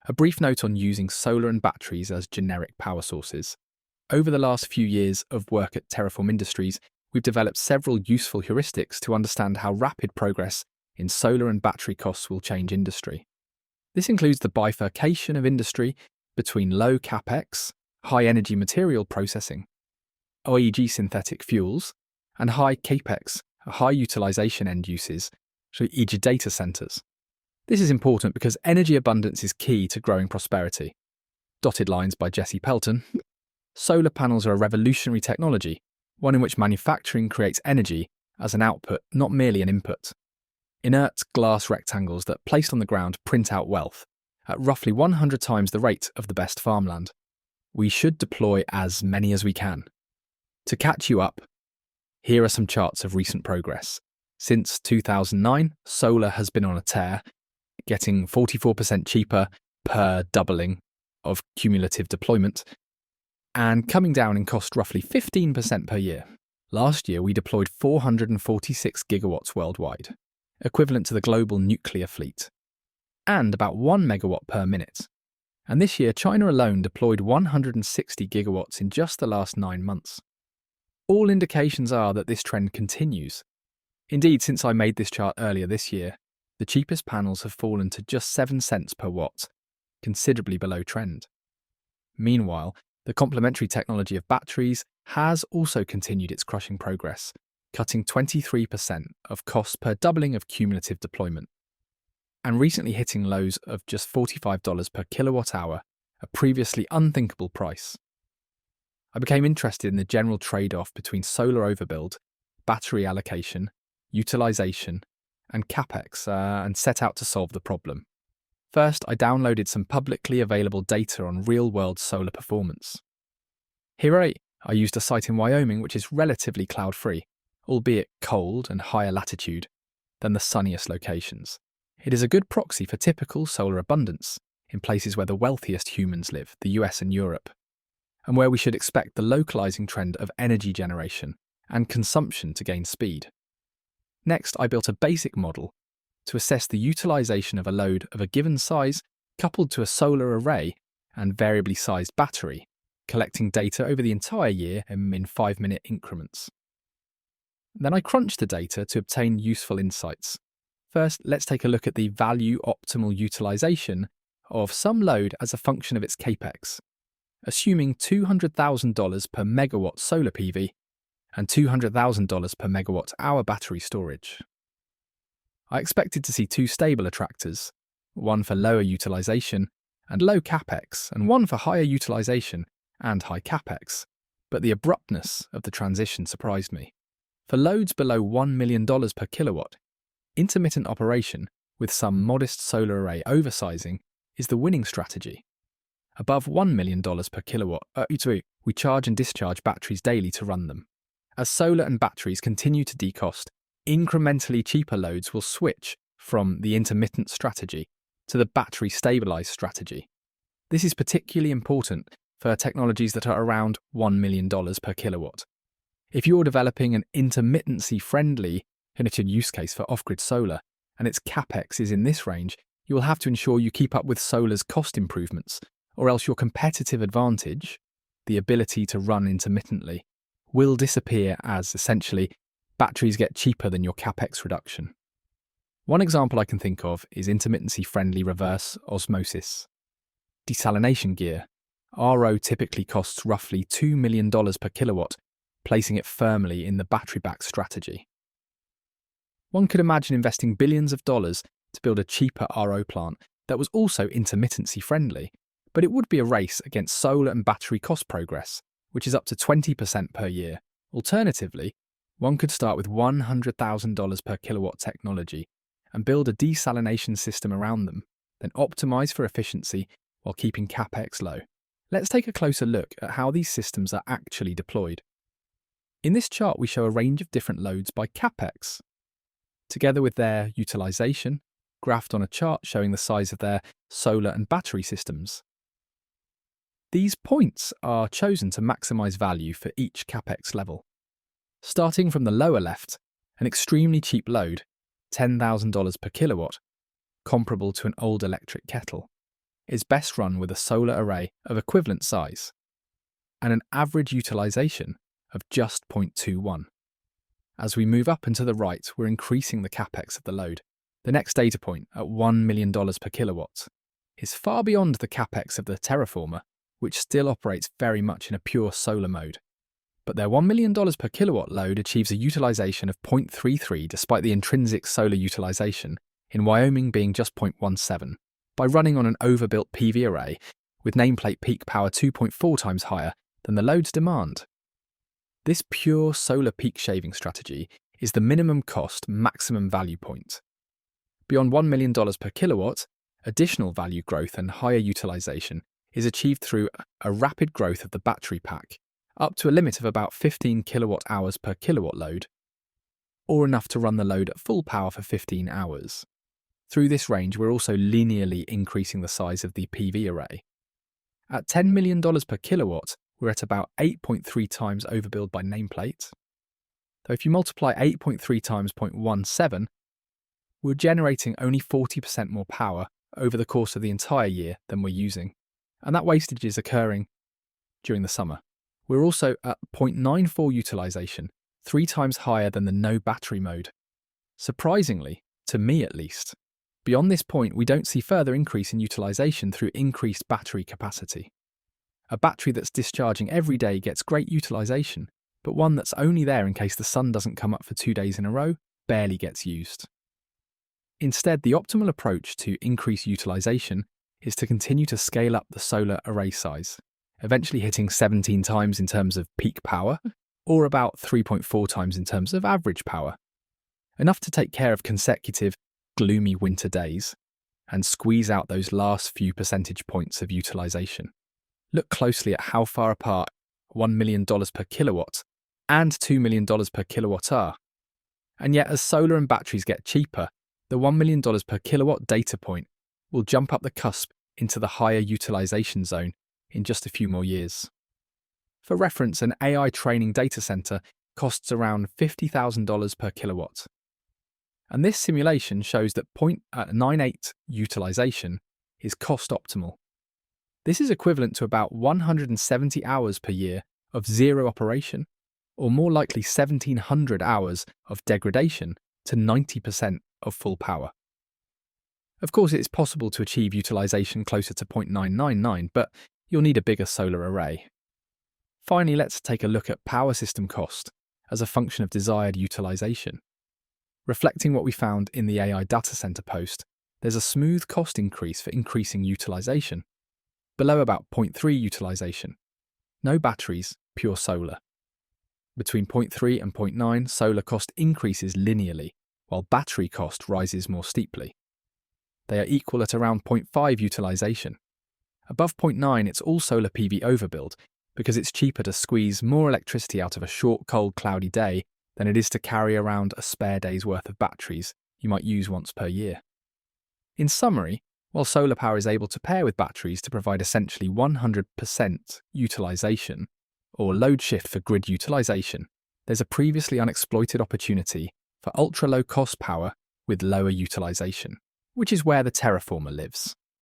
A brief note on using solar and batteries as generic power sources. Over the last few years of work at Terraform Industries, we've developed several useful heuristics to understand how rapid progress in solar and battery costs will change industry. This includes the bifurcation of industry between low capex, high energy material processing, i.e. synthetic fuels, and high capex, high utilization end uses, e.g. data centers. This is important because energy abundance is key to growing prosperity. Dotted lines by Jesse Pelton. Solar panels are a revolutionary technology, one in which manufacturing creates energy as an output, not merely an input. Inert glass rectangles that, placed on the ground, print out wealth at roughly 100 times the rate of the best farmland. We should deploy as many as we can. To catch you up, here are some charts of recent progress. Since 2009, solar has been on a tear, getting 44% cheaper per doubling of cumulative deployment, and coming down in cost roughly 15% per year. Last year, we deployed 446 gigawatts worldwide, equivalent to the global nuclear fleet, and about 1 megawatt per minute. And this year, China alone deployed 160 gigawatts in just the last 9 months. All indications are that this trend continues. Indeed, since I made this chart earlier this year, the cheapest panels have fallen to just 7 cents per watt, considerably below trend. Meanwhile, the complementary technology of batteries has also continued its crushing progress, cutting 23% of costs per doubling of cumulative deployment, and recently hitting lows of just $45 per kilowatt hour, a previously unthinkable price. I became interested in the general trade-off between solar overbuild, battery allocation, utilization, and capex, and set out to solve the problem. First, I downloaded some publicly available data on real-world solar performance. Here I used a site in Wyoming which is relatively cloud-free, albeit cold and higher latitude than the sunniest locations. It is a good proxy for typical solar abundance in places where the wealthiest humans live, the US and Europe, and where we should expect the localizing trend of energy generation and consumption to gain speed. Next, I built a basic model to assess the utilization of a load of a given size coupled to a solar array and variably sized battery, collecting data over the entire year in 5-minute increments. Then I crunched the data to obtain useful insights. First, let's take a look at the value optimal utilization of some load as a function of its capex, assuming $200,000 per megawatt solar PV and $200,000 per megawatt hour battery storage. I expected to see 2 stable attractors, one for lower utilization and low capex, and one for higher utilization and high capex, but the abruptness of the transition surprised me. For loads below $1 million per kilowatt, intermittent operation with some modest solar array oversizing is the winning strategy. Above $1 million per kilowatt, we charge and discharge batteries daily to run them. As solar and batteries continue to decost, incrementally cheaper loads will switch from the intermittent strategy to the battery stabilized strategy. This is particularly important for technologies that are around $1 million per kilowatt. If you're developing an intermittency-friendly use case for off-grid solar, and its capex is in this range, you will have to ensure you keep up with solar's cost improvements, or else your competitive advantage, the ability to run intermittently, will disappear as, essentially, batteries get cheaper than your capex reduction. One example I can think of is intermittency-friendly reverse osmosis. Desalination gear. RO typically costs roughly $2 million per kilowatt, placing it firmly in the battery-backed strategy. One could imagine investing billions of dollars to build a cheaper RO plant that was also intermittency-friendly, but it would be a race against solar and battery cost progress, which is up to 20% per year. Alternatively, one could start with $100,000 per kilowatt technology and build a desalination system around them, then optimize for efficiency while keeping capex low. Let's take a closer look at how these systems are actually deployed. In this chart, we show a range of different loads by capex, together with their utilization, graphed on a chart showing the size of their solar and battery systems. These points are chosen to maximize value for each capex level. Starting from the lower left, an extremely cheap load, $10,000 per kilowatt, comparable to an old electric kettle. is best run with a solar array of equivalent size and an average utilisation of just 0.21. As we move up and to the right, we're increasing the capex of the load. The next data point, at $1 million per kilowatt, is far beyond the capex of the Terraformer, which still operates very much in a pure solar mode. But their $1 million per kilowatt load achieves a utilisation of 0.33 despite the intrinsic solar utilisation, in Wyoming being just 0.17, by running on an overbuilt PV array with nameplate peak power 2.4 times higher than the load's demand. This pure solar peak shaving strategy is the minimum cost, maximum value point. Beyond $1 million per kilowatt, additional value growth and higher utilisation is achieved through a rapid growth of the battery pack, up to a limit of about 15 kilowatt hours per kilowatt load, or enough to run the load at full power for 15 hours. Through this range, we're also linearly increasing the size of the PV array. At $10 million per kilowatt, we're at about 8.3 times overbuild by nameplate. Though if you multiply 8.3 times 0.17, we're generating only 40% more power over the course of the entire year than we're using, and that wastage is occurring during the summer. We're also at 0.94 utilisation, 3 times higher than the no battery mode. Surprisingly, to me at least, beyond this point we don't see further increase in utilisation through increased battery capacity. A battery that's discharging every day gets great utilisation, but one that's only there in case the sun doesn't come up for 2 days in a row barely gets used. Instead, the optimal approach to increase utilisation is to continue to scale up the solar array size, eventually hitting 17 times in terms of peak power, or about 3.4 times in terms of average power. Enough to take care of consecutive, gloomy winter days, and squeeze out those last few percentage points of utilisation. Look closely at how far apart $1 million per kilowatt and $2 million per kilowatt are. And yet, as solar and batteries get cheaper, the $1 million per kilowatt data point will jump up the cusp into the higher utilisation zone in just a few more years. For reference, an AI training data centre costs around $50,000 per kilowatt. And this simulation shows that 0.98 utilisation is cost optimal. This is equivalent to about 170 hours per year of zero operation, or more likely 1,700 hours of degradation to 90% of full power. Of course, it's possible to achieve utilisation closer to 0.999, but you'll need a bigger solar array. Finally, let's take a look at power system cost as a function of desired utilisation. Reflecting what we found in the AI data centre post, there's a smooth cost increase for increasing utilisation. Below about 0.3 utilisation. No batteries, pure solar. Between 0.3 and 0.9, solar cost increases linearly, while battery cost rises more steeply. They are equal at around 0.5 utilisation. Above 0.9, it's all solar PV overbuild, because it's cheaper to squeeze more electricity out of a short, cold, cloudy day than it is to carry around a spare day's worth of batteries you might use once per year. In summary, while solar power is able to pair with batteries to provide essentially 100% utilisation, or load shift for grid utilisation, there's a previously unexploited opportunity for ultra-low cost power with lower utilisation, which is where the Terraformer lives.